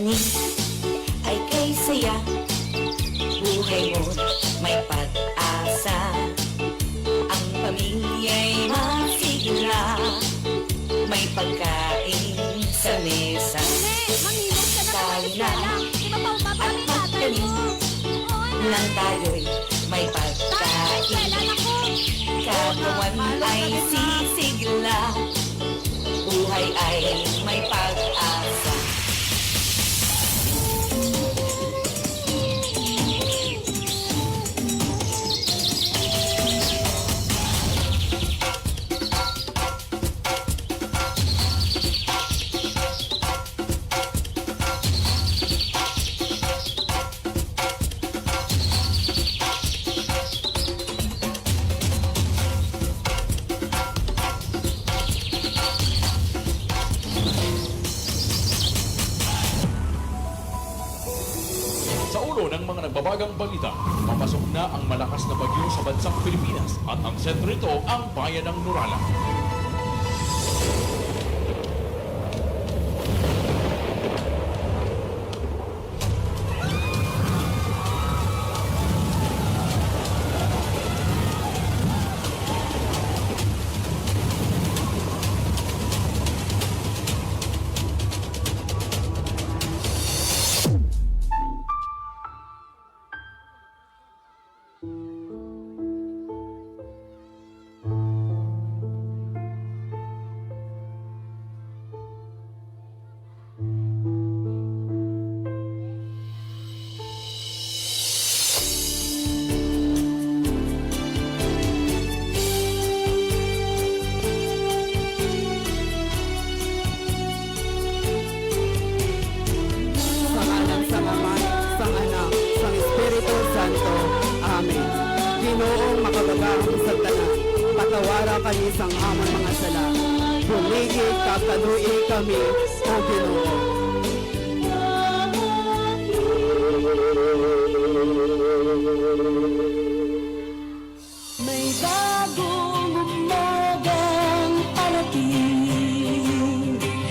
kakainin ay kay saya. Buhay mo may pag-asa, ang pamilya'y masigla, may pagkain sa mesa. Kaya at magtanim nang tayo'y may pagkain, kagawan ay sisigla, buhay ay may pag-asa. Sa ulo ng mga nagbabagang balita, papasok na ang malakas na bagyo sa bansang Pilipinas at ang sentro nito ang bayan ng Nurala. Ginoong makabagahang Satanas, patawara kami sang amang mga sala. Bumigay kakanui kami, O Ginoo. May bagong umagang parating,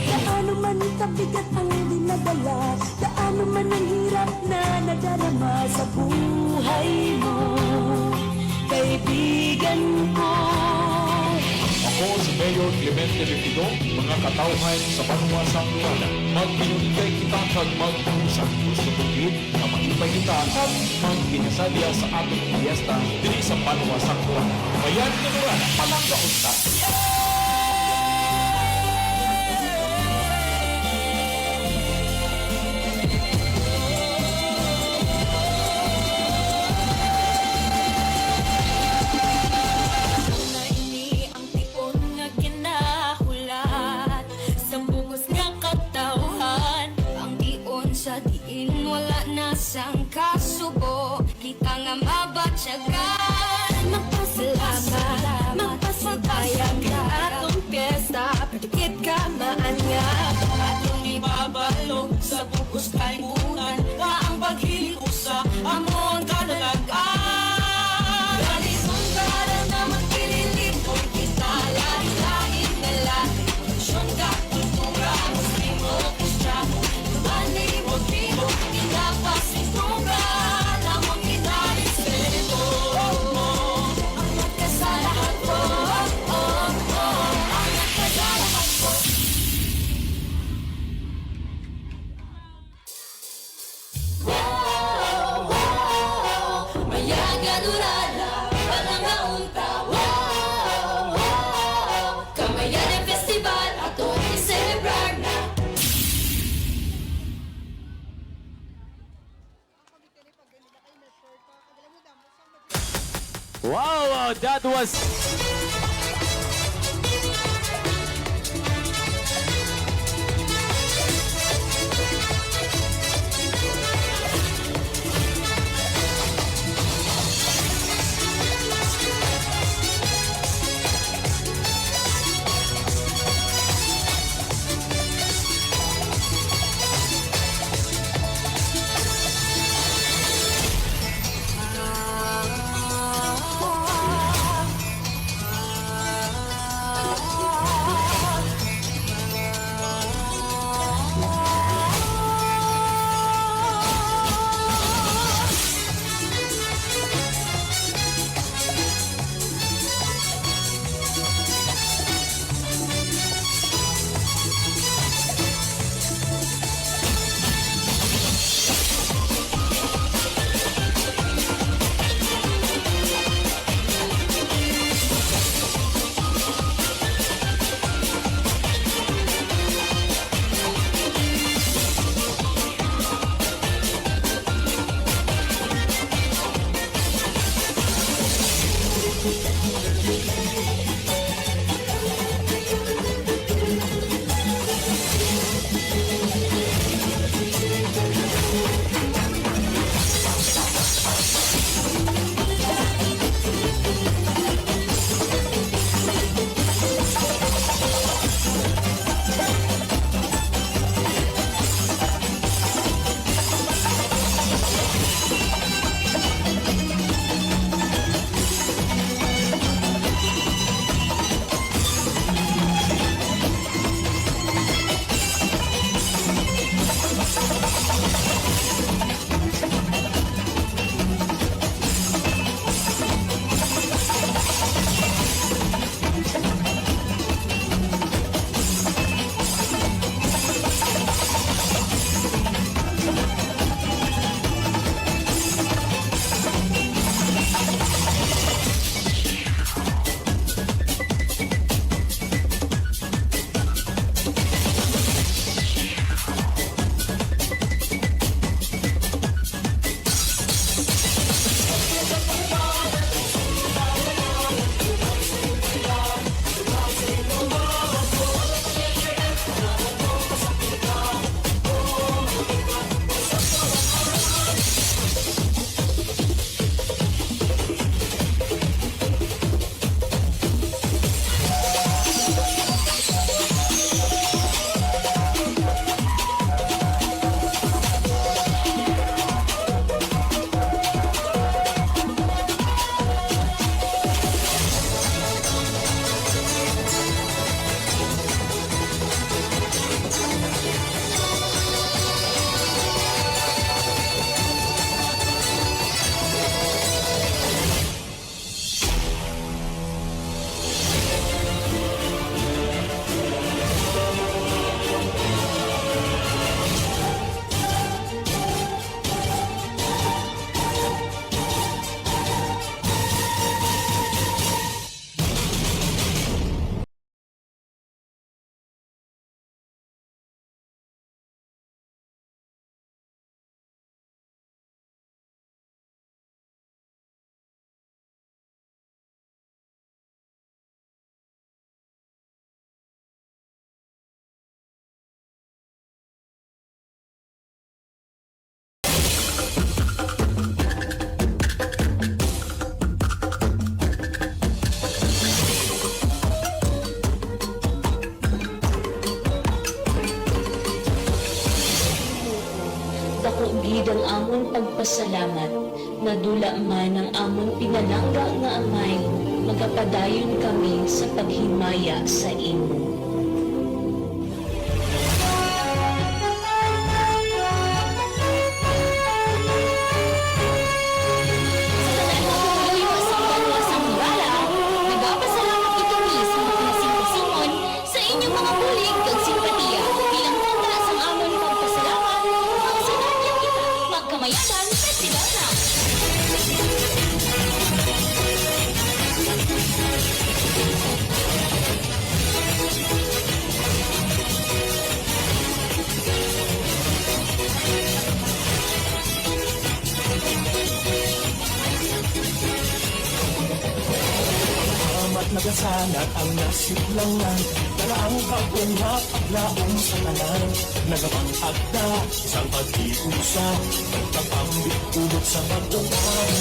gaano man kabigat ang dinadala, gaano man ang hirap na nadarama sa buhay mo, kaibigan ko. Ako si Mayor Clemente Lepido, mga katauhan sa Panuwasang Nurala. Magpinunigay kita kag magpusan. Gusto kong yun na makipay kita at magpinasadya sa atong fiesta dili sa Panuwasang Nurala. Bayan ng Nurala, palangga unta. Sang kasubo, kita nga mabatyagan. Magpasalamat, magpasibayan ka atong piyesta, padikit ka maanya. Atong ibabalo sa bukos kalimutan, na ang paghiling usa, amon kadalagan. Ganitong para na magpililit, kung kita lahi-lahi na lahi. Syon ka, kultura, muslimo, kristyano, lumani, motibo, dapat situgan ang kita respeto ang nagkasalahan ko, ang nagkasalahan ko. Wow, wow, mayaga Nurala, panangaunta. Wow, wow, Kamayan Festival aton i-celebrar na. Wow, that was amon pagpasalamat, nadula man ang amon pinalangga nga amay, magapadayon kami sa paghimaya sa imo. Nagapasalamat ito ni sa mga sinpasingon sa inyong mga bulig kag simpatiya bilang tanda sa amon pagpasalamat. Ang sanadya kita magkamayanan sa silana. Amat nagasanat ang nasiplangan Dalaang kapunga paglaong sa tanan Nagabang agda, isang pag-iusap Pagpapambit ulot sa pagdungkang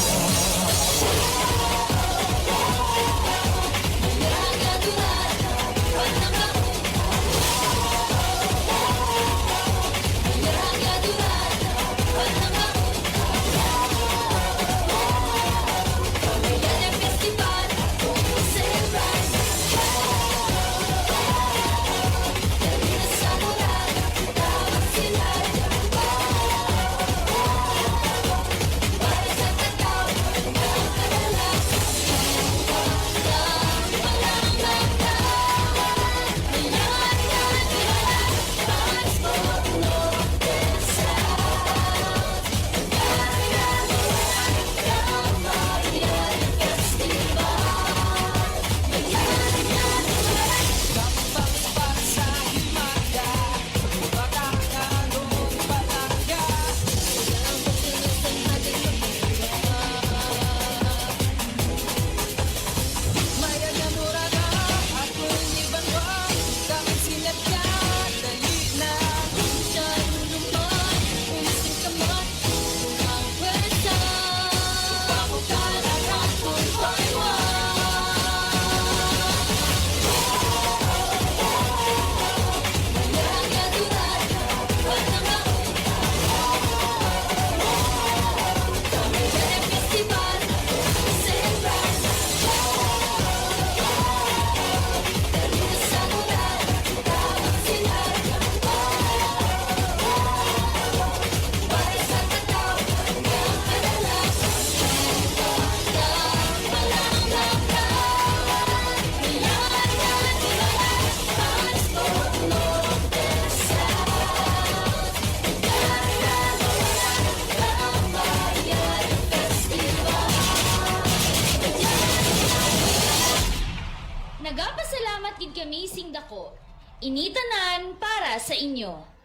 Nagapasalamat gid kami sing dako. Initanan para sa inyo.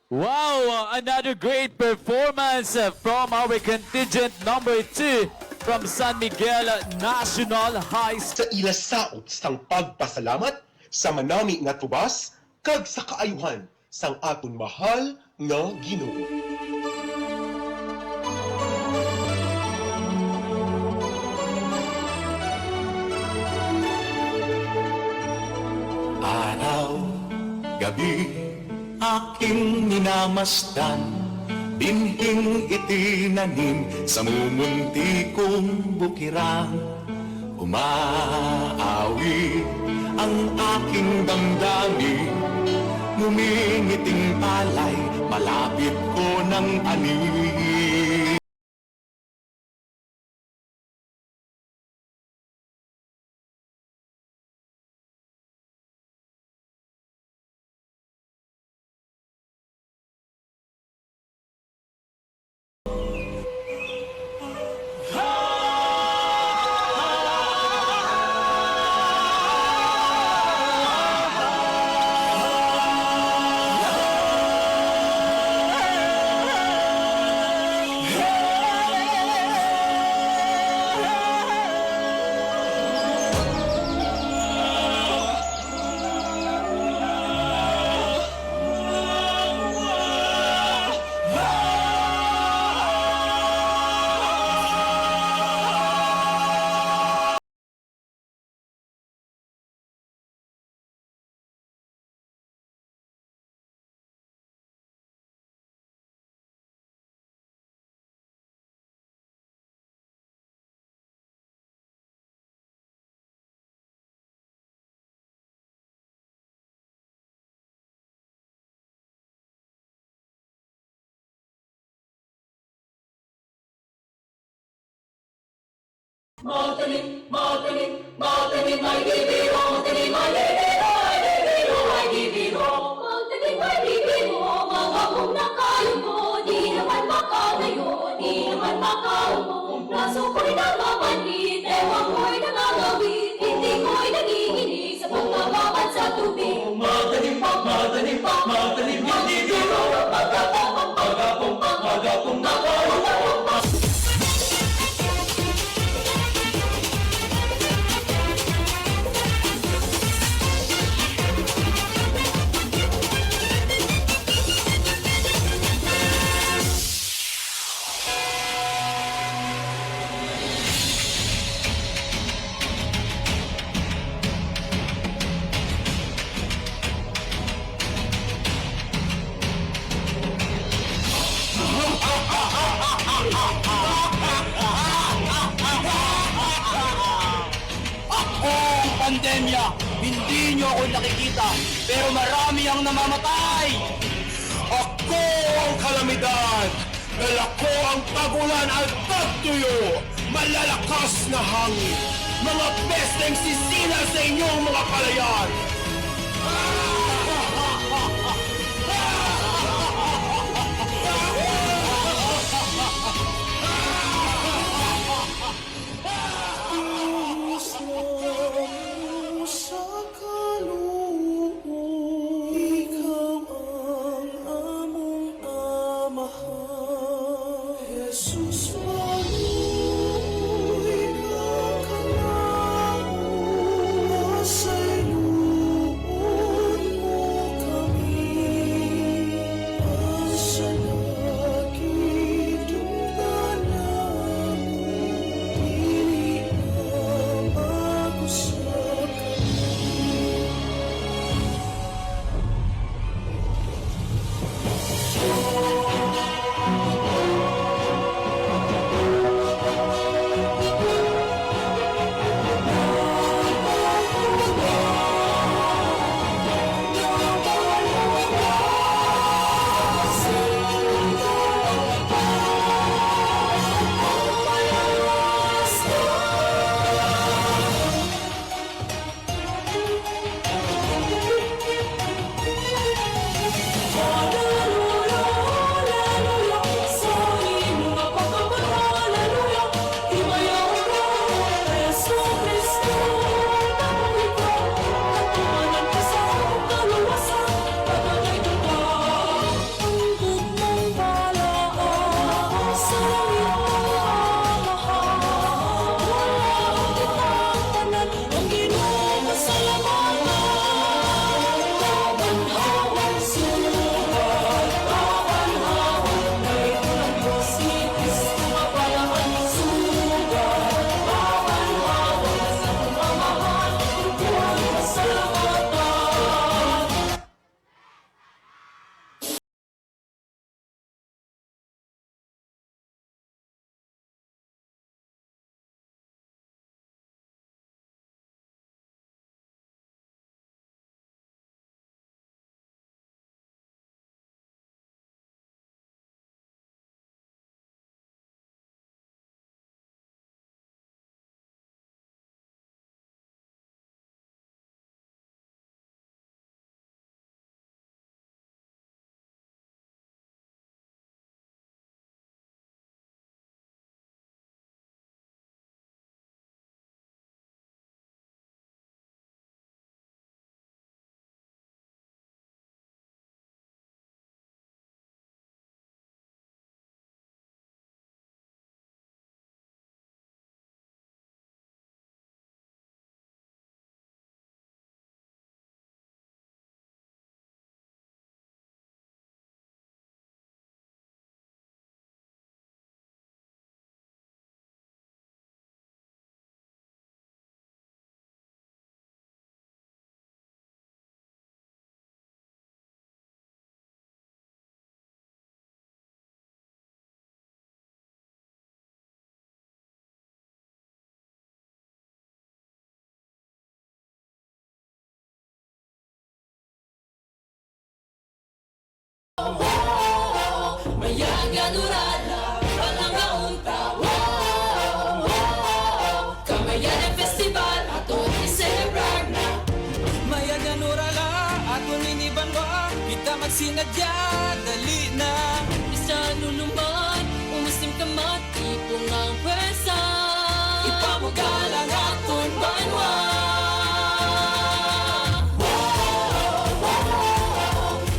Wow, another great performance from our contingent number 2 from San Miguel National High School. Sa ilasaot sang pagpasalamat sa manami nga tubas kag sa kaayuhan sang aton mahal nga Ginoo. Araw, gabi, aking minamasdan Binhing itinanim sa mumunti kong bukiran Umaawi ang aking damdamin Ngumingiting palay, malapit ko ng ani Magtanim ay bibiro, mga kung nakayumo, di naman makalayo, di naman makaumo. Braso ko'y namamanhid, ewan ko'y nangangawit, hindi ko'y nanginginig sa pagkababad sa tubig. Magtanim, hindi biro, magapong nakayumo. Pandemya, hindi nyo ako nakikita, pero marami ang namamatay! Ako ang kalamidad! Dala ko ang tagulan at pagtuyo! Malalakas na hangin! Mga besteng sisina sa inyong mga palayan! sinadya, dali na. Isa nuluman, umusim ka matipong ang pwersa. Ipamugalang aton banwa.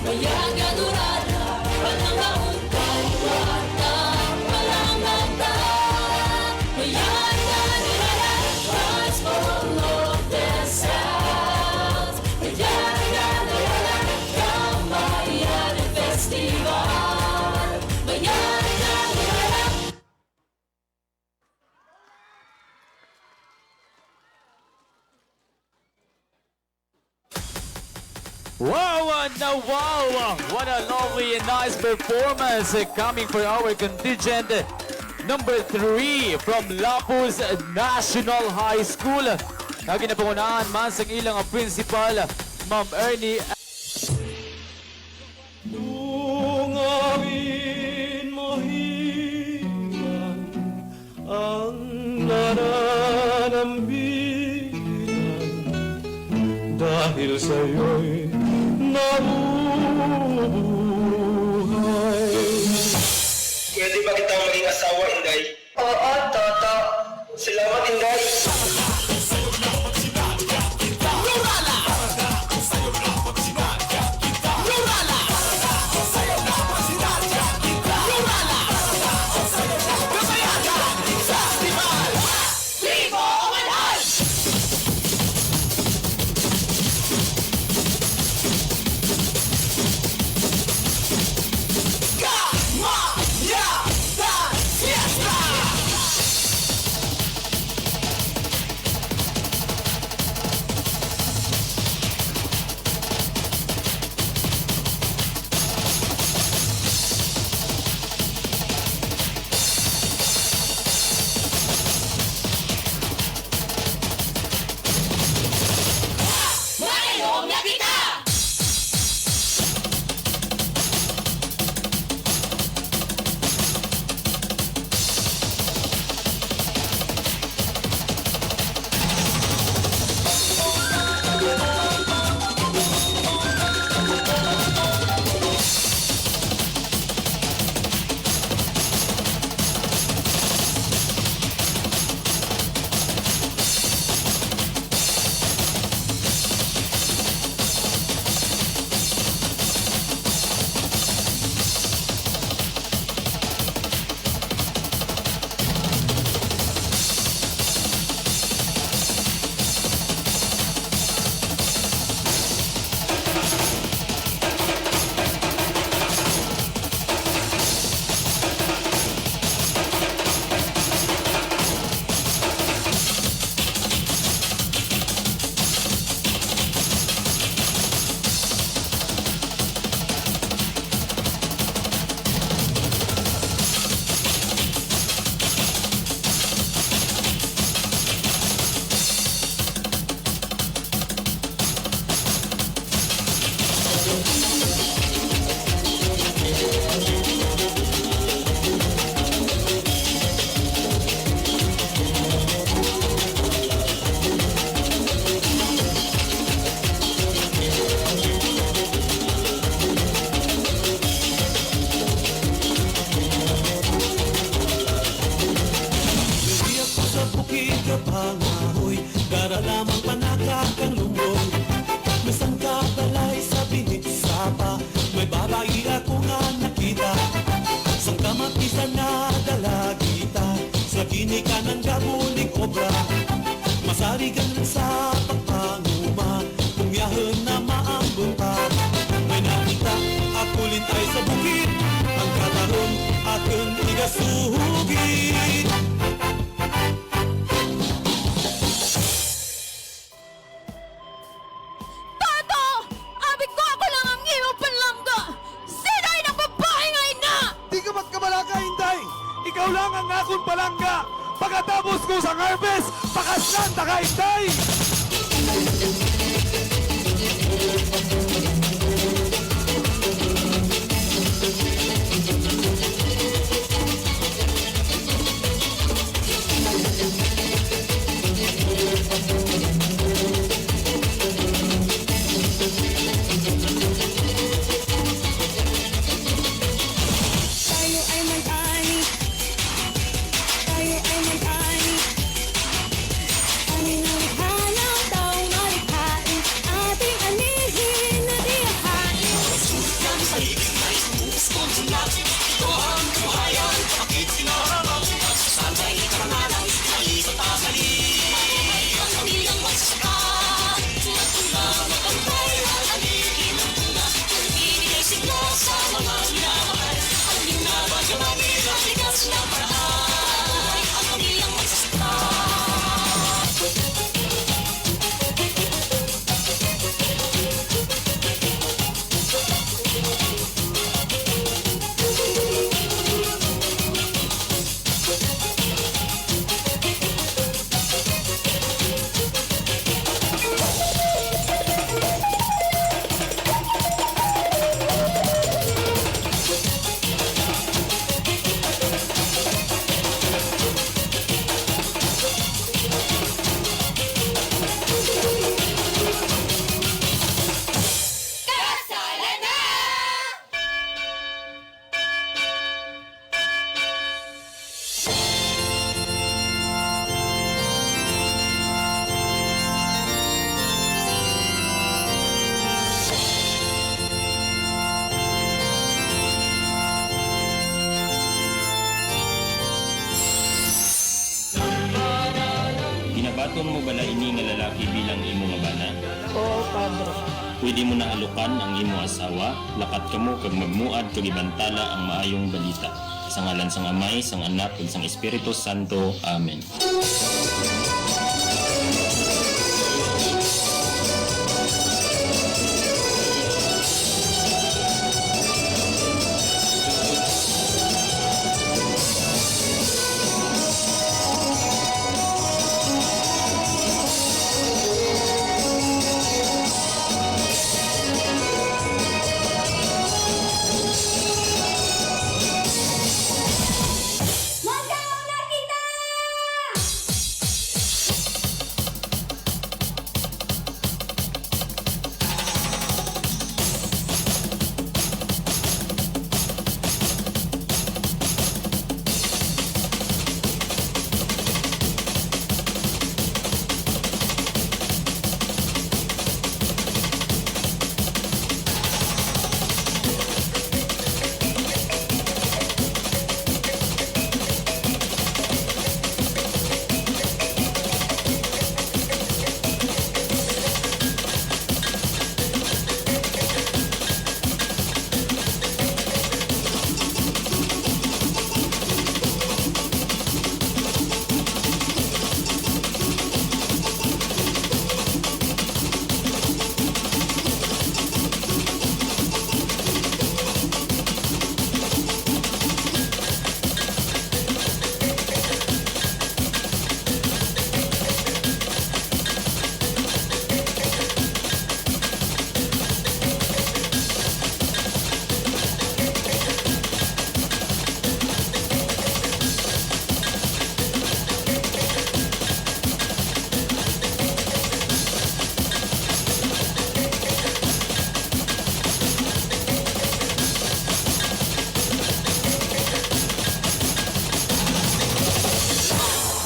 Mayaga durada, palangang kalwata, palangang ta. Mayaga durada, transform of the south. Mayaga durada, Kamayan Festival. Mayaga durada. Wow, now wow! What a lovely and nice performance coming for our contingent number 3 from Lapus National High School. Lagi na pangunaan man sa ilang principal, Ma'am Ernie. Tungawin mo himan ang nananambigan dahil sa'yo'y nabubuhay. Pwede ba kita maging asawa, Inday? Oo, Toto. Salamat, Inday. Pangahoy, dara lamang panakakang lumbong. Masang kabalay sa binit sapa, may babae ako nga nakita. Sang kamatisan na dalagita, sa ginika ng gabuling obra. Masarigan lang sa pagpanguma, kung yahan na maambon pa. May nakita, ako lintay sa bukid, ang kataron aking igasuhugin. Ikaw lang ang akong palangga. Pagkatapos ko sa harvest, pakaslan na kaintay. Gibuhaton mo bala ini nga lalaki bilang imo nga bana? Oo, Padre. Pwede mo na alukan ang imo asawa, lakat kamo kag magmuad kag ibantala ang maayong balita. Sa ngalan sang Amay, sang Anak, ug sang Espiritu Santo. Amen. Magkaon na kita!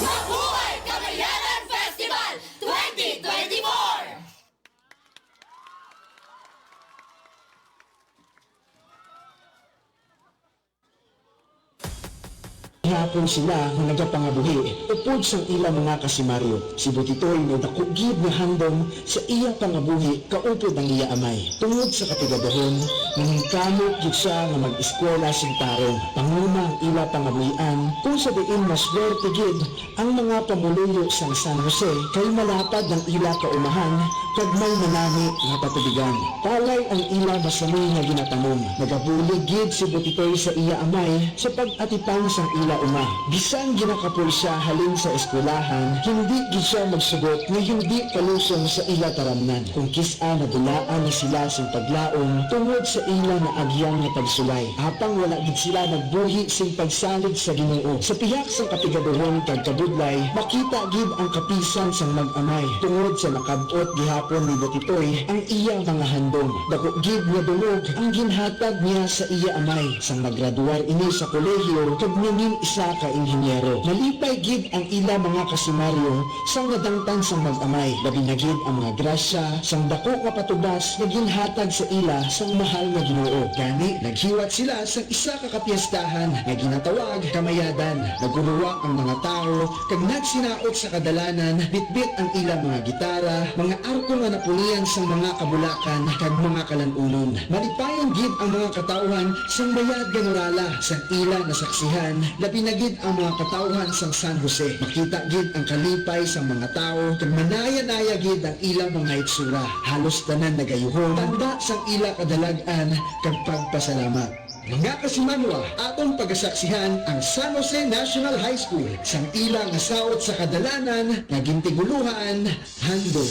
Mabuhay Kamayanan Festival 2024! Hapon sila nga nagapangabuhi upod sang ila mga kasimaryo. Si Butitoy na dakugid nga handom sa iya pangabuhi kaupod ang iya amay. Tungod sa katigadohon, nangingkamot gid siya nga mag-eskwela sing tarong. Panguna ang ila pangabuhian kung sa diin maswerte gid ang mga pamuluyo sang San Jose kay malapad ng ila kaumahan kag may manani nga patubigan. Palay ang ila masami nga ginatanom. Nagabulig gid si Butitoy sa iya amay sa pag-atipang sang ila uma. Bisan ginakapul siya halin sa eskwelahan, hindi gid siya magsugot nga hindi kalusong sa ila taramnan. Kung kisa na dulaan na sila sing paglaom tungod sa ila na agyang nga pagsulay. Apang wala gid sila nagbuhi sing pagsalig sa Ginoo. Sa pihak sang katigaduhon kag kabudlay, makita gid ang kapisan sang mag-amay. Tungod sa nakabot gihapon ni Butitoy ang iya mga handom. Dako gid nga dulog ang ginhatag niya sa iya amay. Sang nagraduar ini sa kolehiyo kag ningin isa ka inhinyero. Nalipay gid ang ila mga kasimaryo sang nadangtan sang mag-amay. Labi na gid ang mga grasya sang dako nga patubas nga ginhatag sa ila sang mahal nga Ginoo. Gani naghiwat sila sang isa ka kapiyastahan nga ginatawag Kamayadan. Naguruwa ang mga tao kag nagsinaot sa kadalanan, bitbit ang ila mga gitara, mga arko nga napulian sang mga kabulakan kag mga kalanunon. Malipayon gid ang mga katauhan sang bayad ganurala sang ila nasaksihan. Labi na gid ang mga katauhan sang San Jose. Makita gid ang kalipay sang mga tao kag manaya-naya gid ang ilang mga itsura. Halos tanan nagayuhon, tanda sang ila kadalagan kag pagpasalamat. Mga kasimanwa, atong pagasaksihan ang San Jose National High School sang ila nga saot sa kadalanan nga gintiguluhan handom.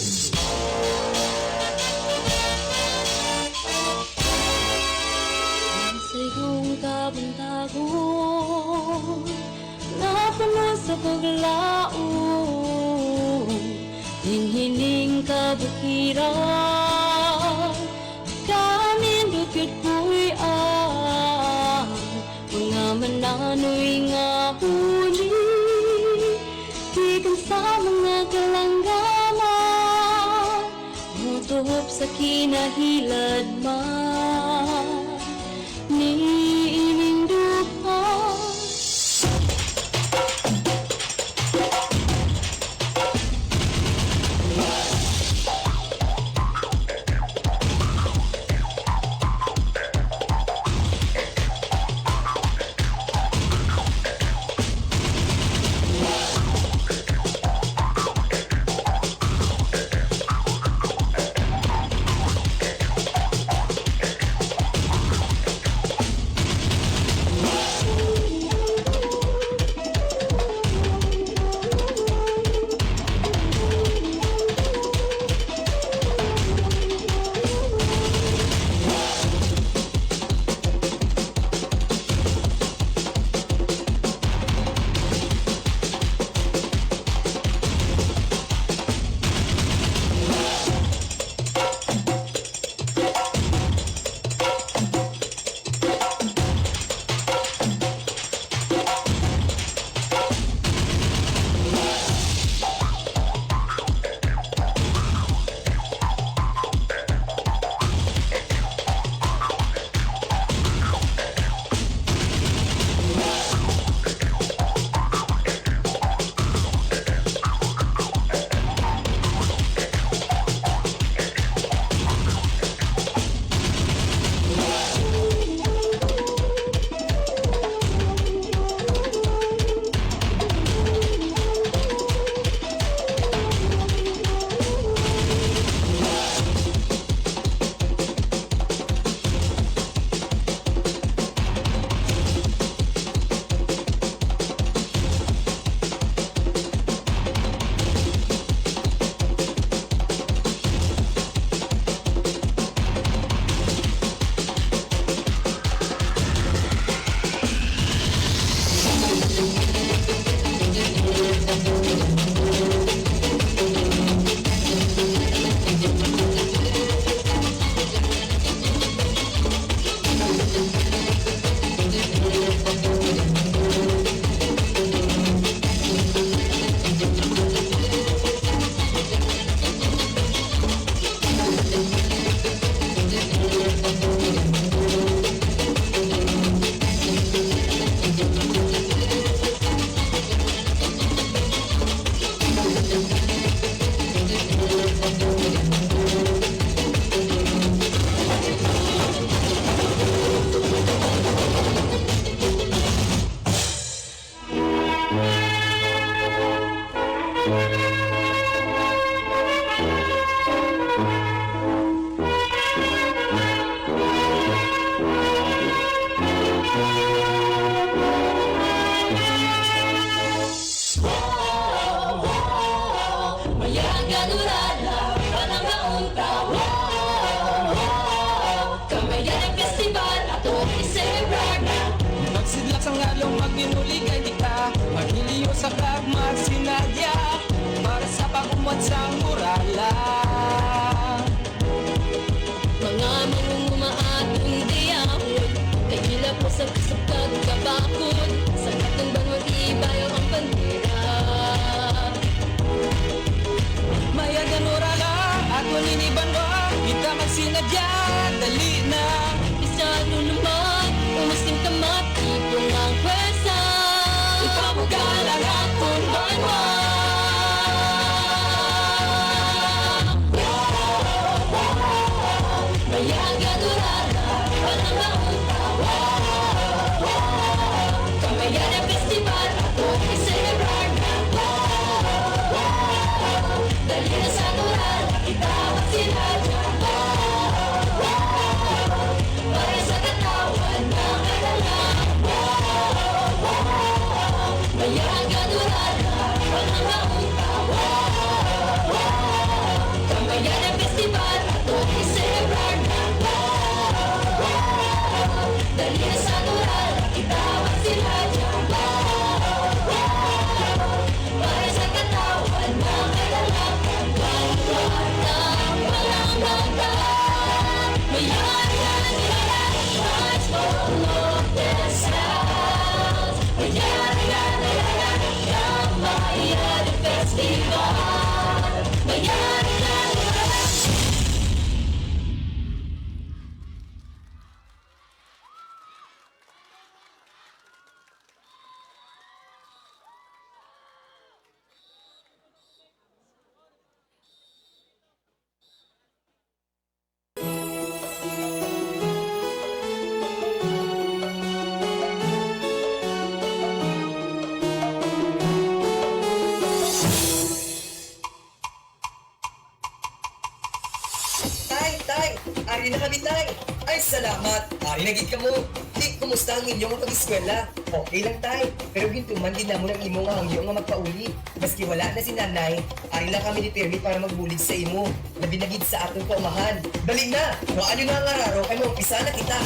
Sa iyong kabuntagon, napuno sa paglaon, hinghining kabukiran, kamin dukit ko'y mga mananoy nga huli, gikan sa mga kalanggana, mutuhop sa kinahilad man. Magsidlak sa ngalong magninuligay kita, maghiliyo sa kag magsinadya, para sa pagumot sa murala. Mga mangunguma atong diyahon, kagila po sa kusapag kabakod, sa katong bangon ibayo ang bandera. Maya ganurala, ako ninibanwa, kita magsinadya, dali na. Bisan naman, umuslim kamat, itong ang pwersa, ipamugalang atong banwa. Maya ganurala, walang mauntawa. Kamayan ang festival, atong iselebrar na. Dali na sa nurala, kita magsinadya. Para sa katawan ng kadalang. Mayang ganurala, walang mauntawa. Kamayan ang festival, atong iselebrar na. Dali na sa nurala, kita magsinadya. Para sa katawan ng kadalang. Bantuan ng walang hanggan. Mayang ganurala, hearts full of the sounds. Mayang ganurala, Kamayan Festival. Mayang ganurala. Tay! Ari na kami, Tay! Ay, salamat! Ari na gid ka mo! Di, kumusta ang inyong pag-eskwela? Okay lang, Tay. Pero gintuman din namo ng imo nga hangyo nga magpauli. Maski wala na si nanay, ari lang kami determined para magbulig sa imo. Labi na gid sa atong kaumahan. Dali na! Kung ano na ang araro, kay umpisa na kita!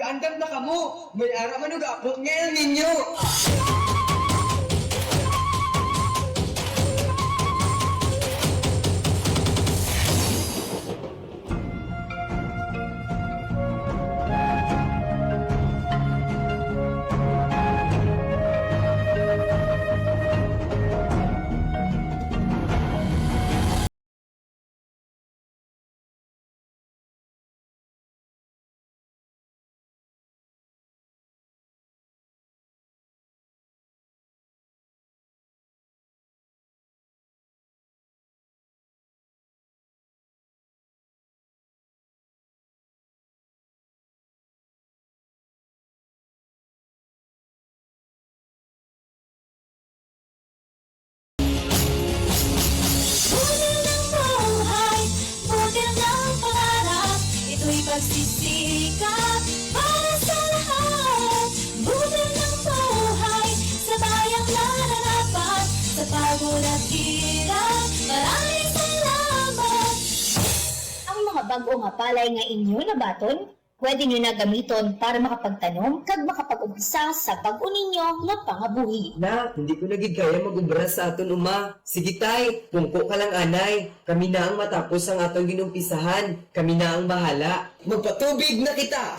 Nagaandam na kamo. May ara man og abot ngayon ninyo. Budil ng buhay, budil ng pangarap, ito'y pagsisikap para sa lahat. Budil ng buhay, sa bayang nararapat, sa pagod at hirap, maraming salamat. Ang mga bago nga palay nga inyo na baton, pwede nyo na gamiton para makapagtanom kag makapag-umpisa sa bag-o ninyo nga pangabuhi. Na, hindi ko nagig kaya mag-umbra sa aton uma. Sige tay, pungko ka lang anay. Kami na ang matapos ang atong ginumpisahan. Kami na ang bahala. Magpatubig na kita!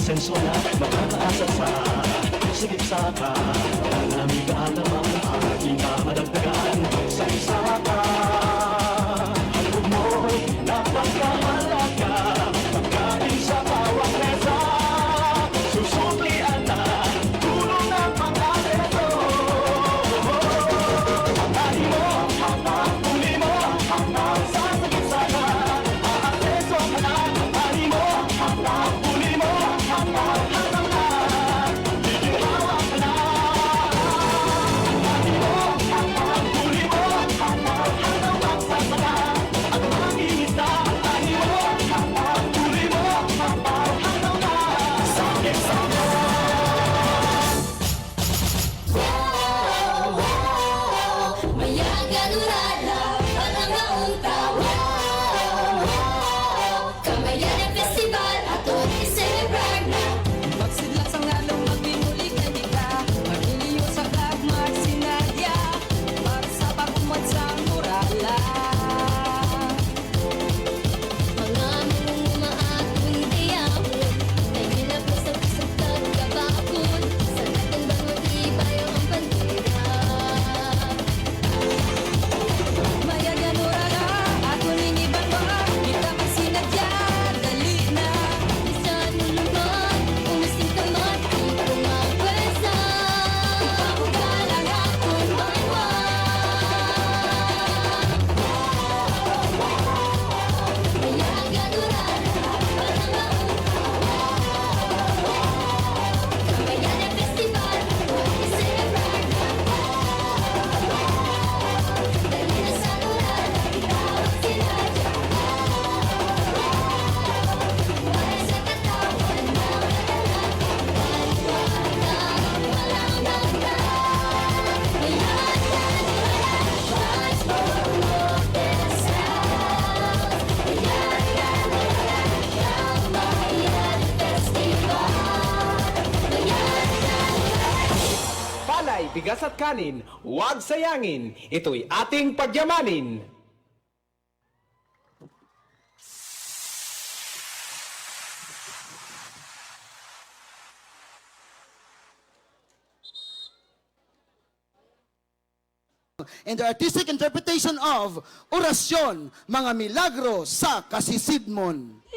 asenso na makakaasa sa sigit saka Lamig alamang aking madagdagan sa isa ka Halog mo'y napagkamalaga Pagkain sa bawang mesa Susuklian na tulong ng pang-areto Pagkain mo, huli mo sa sigit saka Aasenso ka na, pagkain mo, huli mo bigas at kanin, huwag sayangin. Ito'y ating pagyamanin. And the artistic interpretation of Orasyon, Mga Milagro sa Kasisidmon.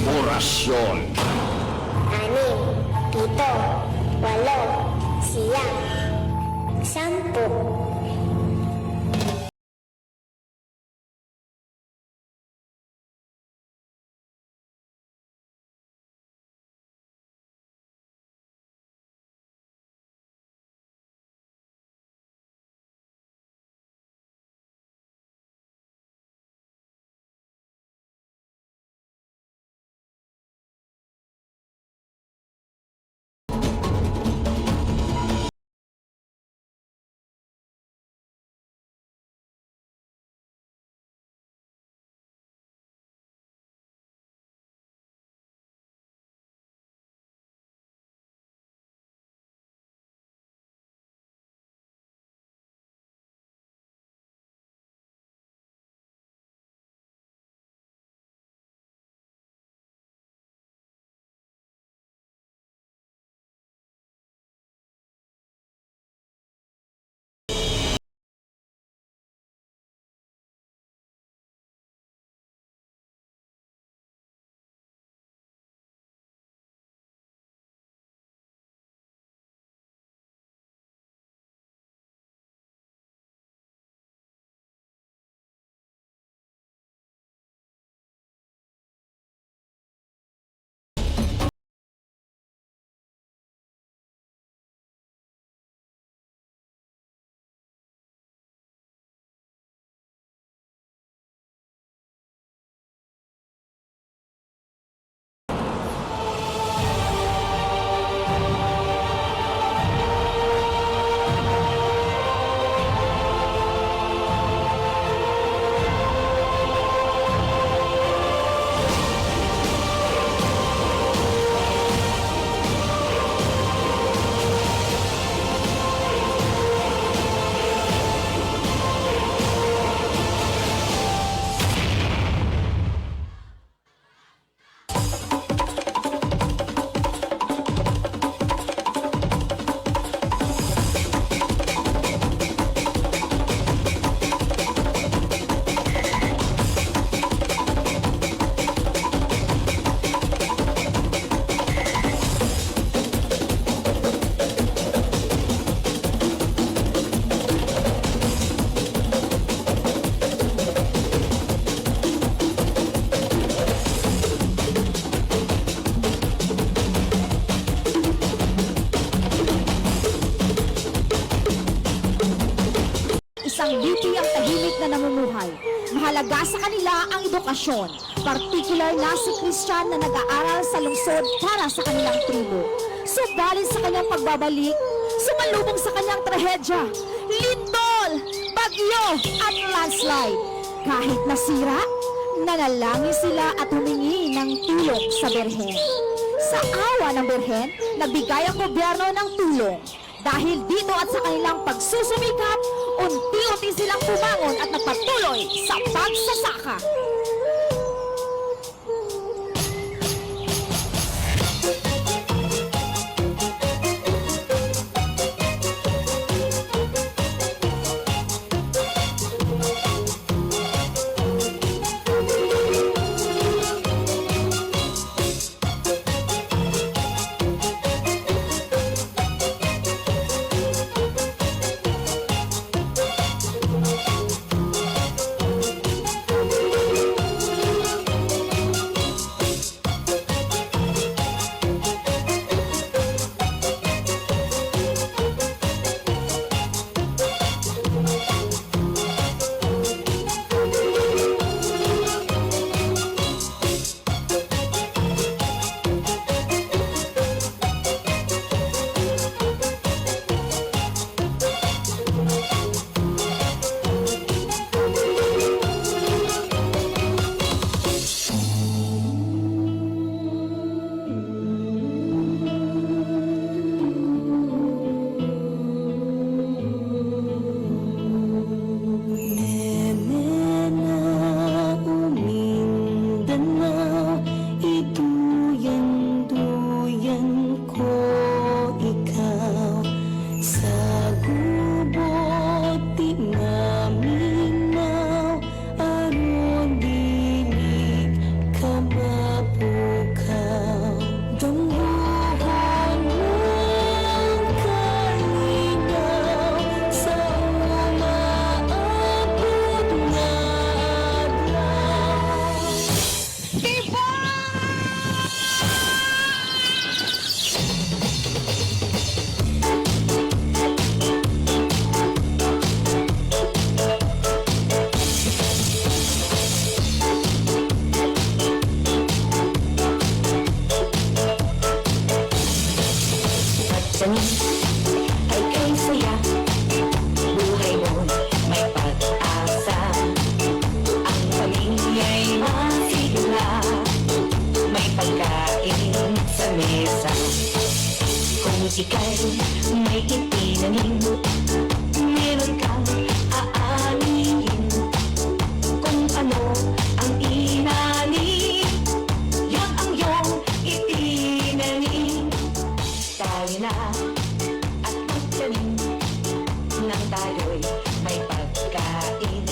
Orasyon. 6, 7, 8, 9, 10. Mahalaga sa kanila ang edukasyon, partikular na si Christian na nag-aaral sa lungsod para sa kanilang tribo. Subalit sa kanyang pagbabalik, sumalubong sa kanyang trahedya, lindol, bagyo at landslide. Kahit nasira, nanalangin sila at humingi ng tulong sa Berhen. Sa awa ng Berhen, nagbigay ang gobyerno ng tulong. Dahil dito at sa kanilang pagsusumikap, unti-unti silang bumangon at nagpatuloy sa pagsasaka. Ay kay saya, buhay mo may pag-asa. Ang pamilya'y masigla, may pagkain sa mesa. Kung ika'y may itinanim, meron kang aanihin. Kung ano ang inanim, yun ang iyong itinanim. Tayo na at magtanim nang tayo'y may pagkain.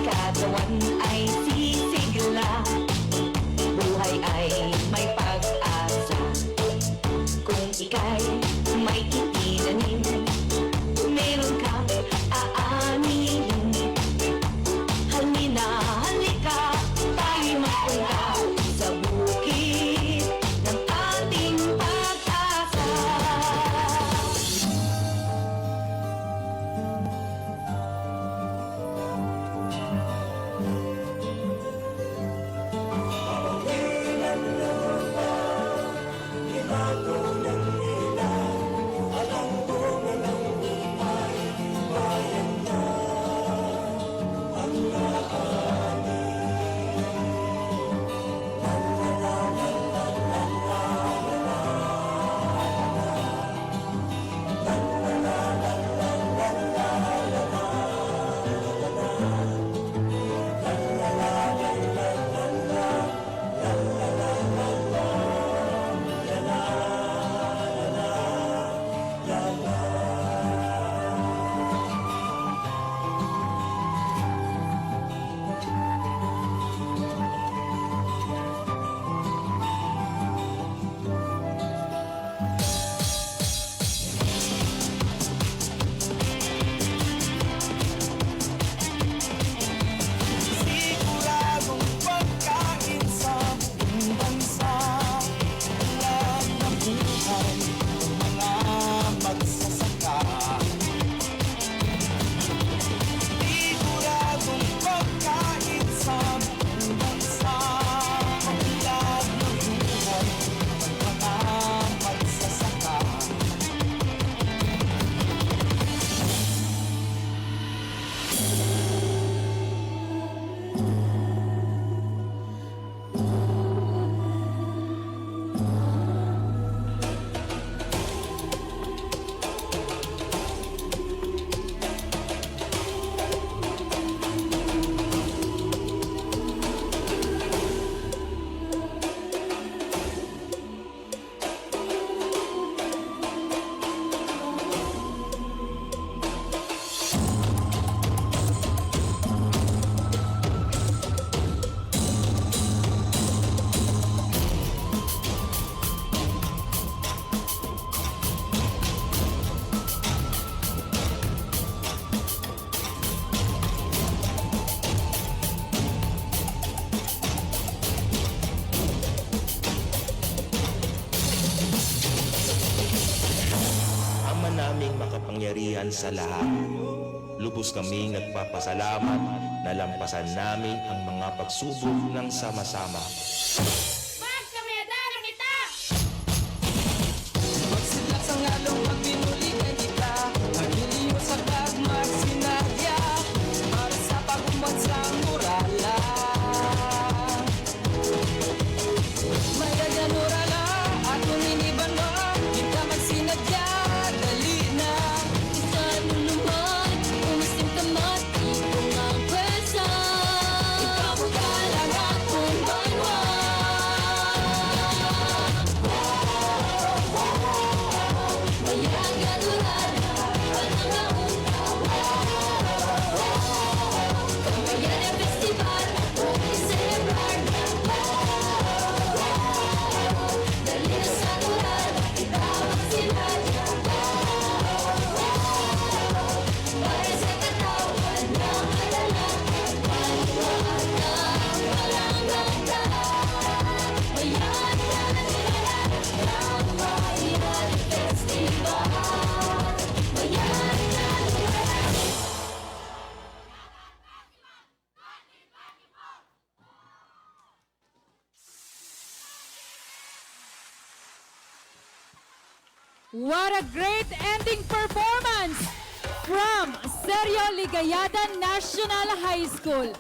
Katawan ay sisigla, buhay ay may pag-asa. Kung ika'y may itinanim, meron kang aanihin. Halina, halika, tayo'y magpunta sa bukid ng ating pag-asa. Ama naming makapangyarihan sa lahat, lubos kaming nagpapasalamat na lampasan namin ang mga pagsubok ng sama-sama. Magsilak sa ngalong pagpinuligan kita, maghiliyo sa kagmag sinadya, para sa pagumot sa murala. Magaganurala, akong iniban mo, kita magsinadya, dali na. Ano naman, umasim ka mati kung ang pwersa. Ikaw ang kailangan kong banwa. Mayaganurala, panangauntawa. Kamayan ang festival, kung iselebrar na. Dali na sa nurala, ikaw ang sinadya. Para sa katawan ng alala, paliwanag ng palanganda. Mayan na nila ng Mayan Festival. Mayan na nila. What a great ending performance from Sergio Ligayadan National High School.